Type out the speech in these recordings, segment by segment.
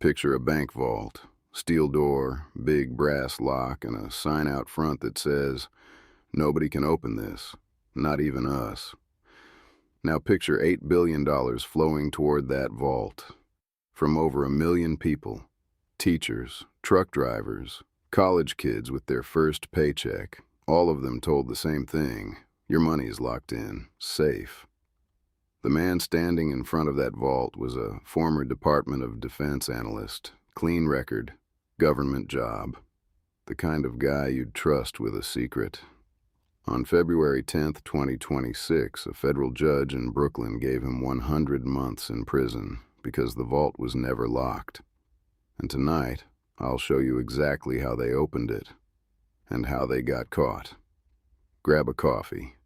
Picture a bank vault, steel door, big brass lock, and a sign out front that says, "Nobody can open this, not even us." Now picture $8 billion flowing toward that vault from over 1 million people, teachers, truck drivers, college kids with their first paycheck, all of them told the same thing: your money is locked in, safe. The man standing in front of that vault was a former Department of Defense analyst, clean record, government job, the kind of guy you'd trust with a secret. On February 10th, 2026, a federal judge in Brooklyn gave him 100 months in prison because the vault was never locked. And tonight, I'll show you exactly how they opened it and how they got caught. Grab a coffee.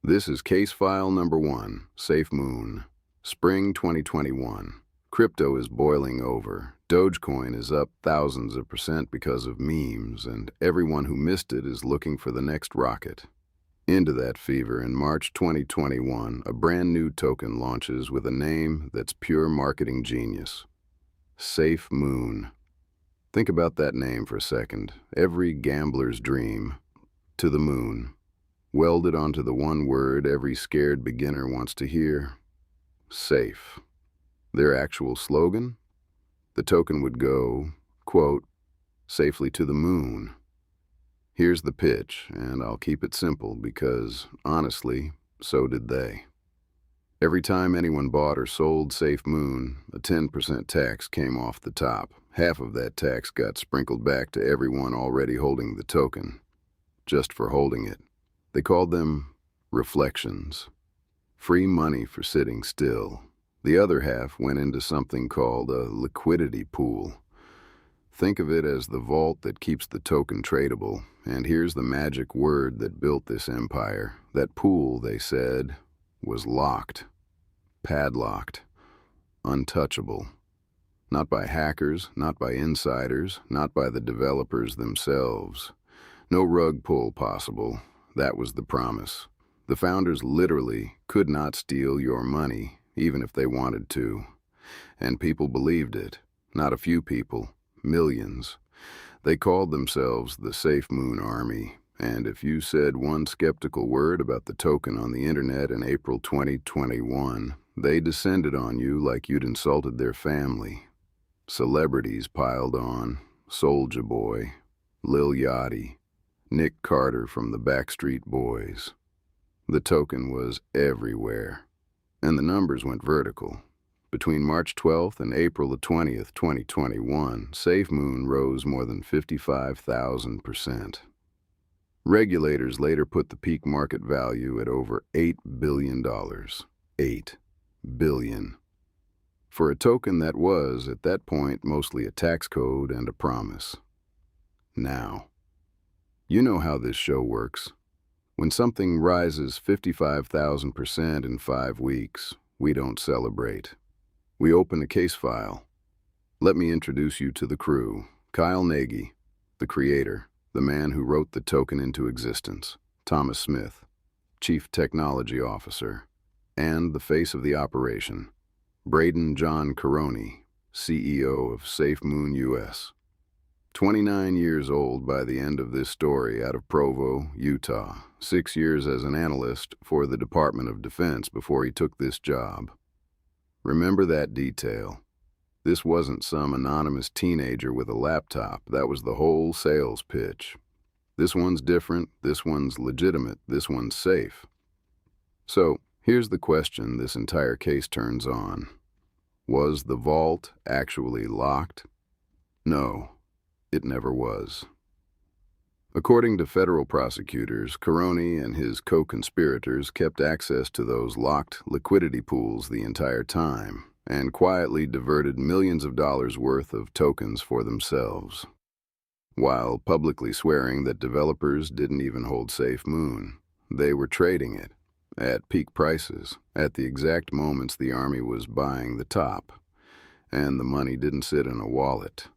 This is case file number 1, SafeMoon, spring 2021. Crypto is boiling over. Dogecoin is up thousands of percent because of memes, and everyone who missed it is looking for the next rocket. Into that fever, in March 2021, a brand new token launches with a name that's pure marketing genius: SafeMoon. Think about that name for a second. Every gambler's dream. To the moon. Welded onto the one word every scared beginner wants to hear: safe. Their actual slogan? The token would go, quote, "safely to the moon." Here's the pitch, and I'll keep it simple because, honestly, so did they. Every time anyone bought or sold SafeMoon, a 10% tax came off the top. Half of that tax got sprinkled back to everyone already holding the token, just for holding it. They called them reflections. Free money for sitting still. The other half went into something called a liquidity pool. Think of it as the vault that keeps the token tradable, and here's the magic word that built this empire. That pool, they said, was locked, padlocked, untouchable. Not by hackers, not by insiders, not by the developers themselves. No rug pull possible. That was the promise. The founders literally could not steal your money, even if they wanted to. And people believed it. Not a few people, millions. They called themselves the SafeMoon Army, and if you said one skeptical word about the token on the internet in April 2021, they descended on you like you'd insulted their family. Celebrities piled on: Soulja Boy, Lil Yachty, Nick Carter from the Backstreet Boys. The token was everywhere, and the numbers went vertical. Between March 12th and April the 20th, 2021, SafeMoon rose more than 55,000%. Regulators later put the peak market value at over $8 billion. $8 billion. For a token that was, at that point, mostly a tax code and a promise. Now, you know how this show works. When something rises 55,000% in 5 weeks, we don't celebrate. We open a case file. Let me introduce you to the crew. Kyle Nagy, the creator, the man who wrote the token into existence. Thomas Smith, Chief Technology Officer, and the face of the operation. Braden John Karony, CEO of SafeMoon US. 29 years old by the end of this story, out of Provo, Utah. 6 years as an analyst for the Department of Defense before he took this job. Remember that detail. This wasn't some anonymous teenager with a laptop. That was the whole sales pitch. This one's different, this one's legitimate, this one's safe. So, here's the question this entire case turns on. Was the vault actually locked? No. It never was. According to federal prosecutors, Karony and his co-conspirators kept access to those locked liquidity pools the entire time and quietly diverted millions of dollars worth of tokens for themselves, while publicly swearing that developers didn't even hold SafeMoon. They were trading it at peak prices at the exact moments the Army was buying the top, and the money didn't sit in a wallet.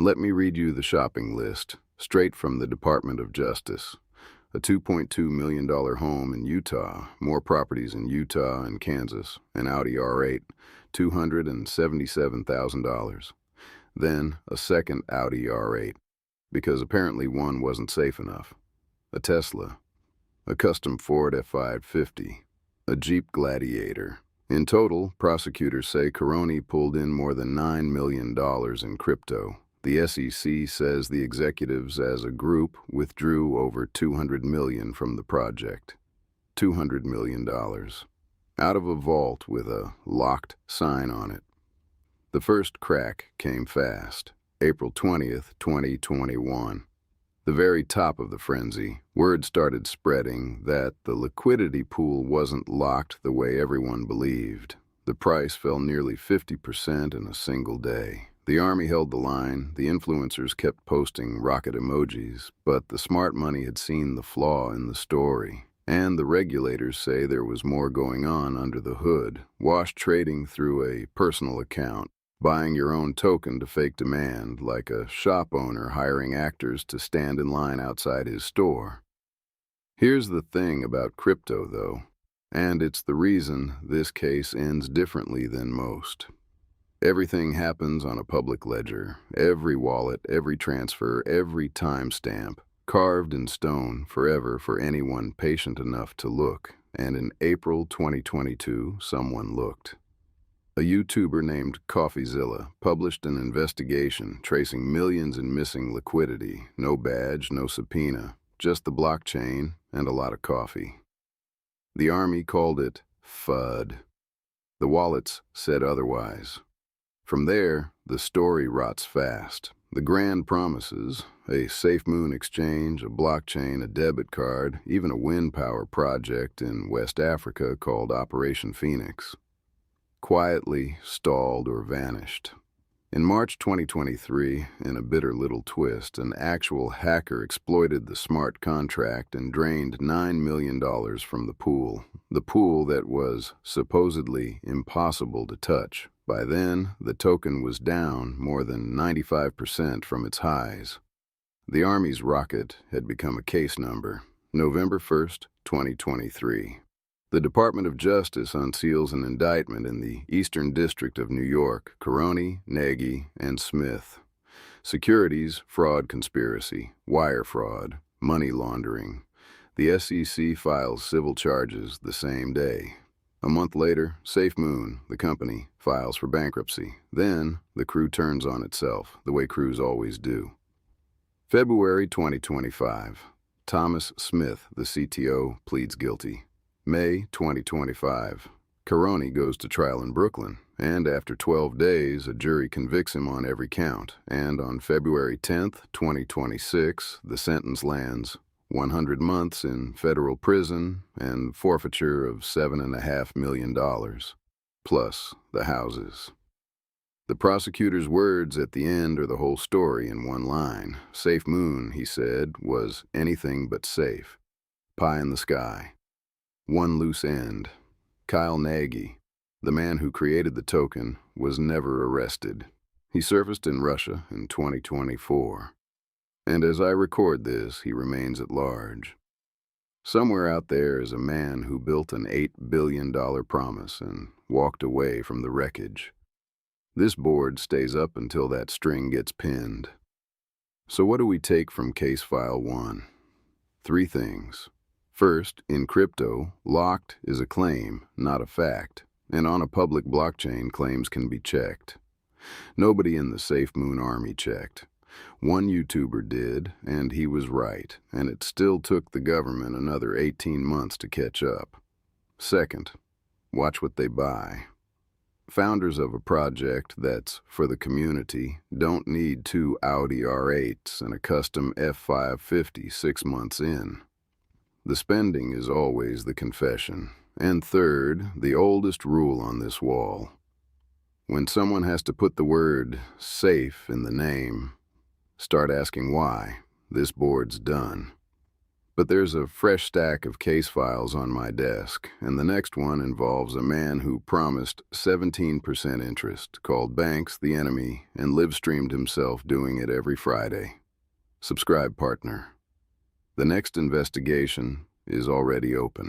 Let me read you the shopping list, straight from the Department of Justice. A $2.2 million home in Utah, more properties in Utah and Kansas, an Audi R8, $277,000. Then a second Audi R8, because apparently one wasn't safe enough. A Tesla, a custom Ford F550, a Jeep Gladiator. In total, prosecutors say Karony pulled in more than $9 million in crypto. The SEC says the executives as a group withdrew over $200 million from the project. $200 million. Out of a vault with a locked sign on it. The first crack came fast. April 20th, 2021. The very top of the frenzy, word started spreading that the liquidity pool wasn't locked the way everyone believed. The price fell nearly 50% in a single day. The Army held the line, the influencers kept posting rocket emojis, but the smart money had seen the flaw in the story. And the regulators say there was more going on under the hood. Wash trading through a personal account, buying your own token to fake demand, like a shop owner hiring actors to stand in line outside his store. Here's the thing about crypto, though, and it's the reason this case ends differently than most. Everything happens on a public ledger. Every wallet, every transfer, every timestamp, carved in stone forever for anyone patient enough to look. And in April 2022, someone looked. A YouTuber named CoffeeZilla published an investigation tracing millions in missing liquidity. No badge, no subpoena, just the blockchain and a lot of coffee. The Army called it FUD. The wallets said otherwise. From there, the story rots fast. The grand promises, a SafeMoon exchange, a blockchain, a debit card, even a wind power project in West Africa called Operation Phoenix, quietly stalled or vanished. In March 2023, in a bitter little twist, an actual hacker exploited the smart contract and drained $9 million from the pool that was supposedly impossible to touch. By then, the token was down more than 95% from its highs. The Army's rocket had become a case number. November 1st, 2023. The Department of Justice unseals an indictment in the Eastern District of New York, Karony, Nagy, and Smith. Securities fraud conspiracy, wire fraud, money laundering. The SEC files civil charges the same day. A month later, SafeMoon, the company, files for bankruptcy. Then, the crew turns on itself, the way crews always do. February 2025. Thomas Smith, the CTO, pleads guilty. May 2025. Karony goes to trial in Brooklyn, and after 12 days, a jury convicts him on every count. And on February 10th, 2026, the sentence lands 100 months in federal prison and forfeiture of $7.5 million, plus the houses. The prosecutor's words at the end are the whole story in one line. SafeMoon, he said, was anything but safe. Pie in the sky. One loose end. Kyle Nagy, the man who created the token, was never arrested. He surfaced in Russia in 2024. And as I record this, he remains at large. Somewhere out there is a man who built an $8 billion promise and walked away from the wreckage. This board stays up until that string gets pinned. So what do we take from Case File 1? 3 things. First, in crypto, locked is a claim, not a fact, and on a public blockchain, claims can be checked. Nobody in the SafeMoon Army checked. One YouTuber did, and he was right, and it still took the government another 18 months to catch up. Second, watch what they buy. Founders of a project that's for the community don't need 2 Audi R8s and a custom F550 6 months in. The spending is always the confession. And third, the oldest rule on this wall. When someone has to put the word safe in the name, start asking why. This board's done. But there's a fresh stack of case files on my desk, and the next one involves a man who promised 17% interest, called banks the enemy, and live-streamed himself doing it every Friday. Subscribe, partner. The next investigation is already open.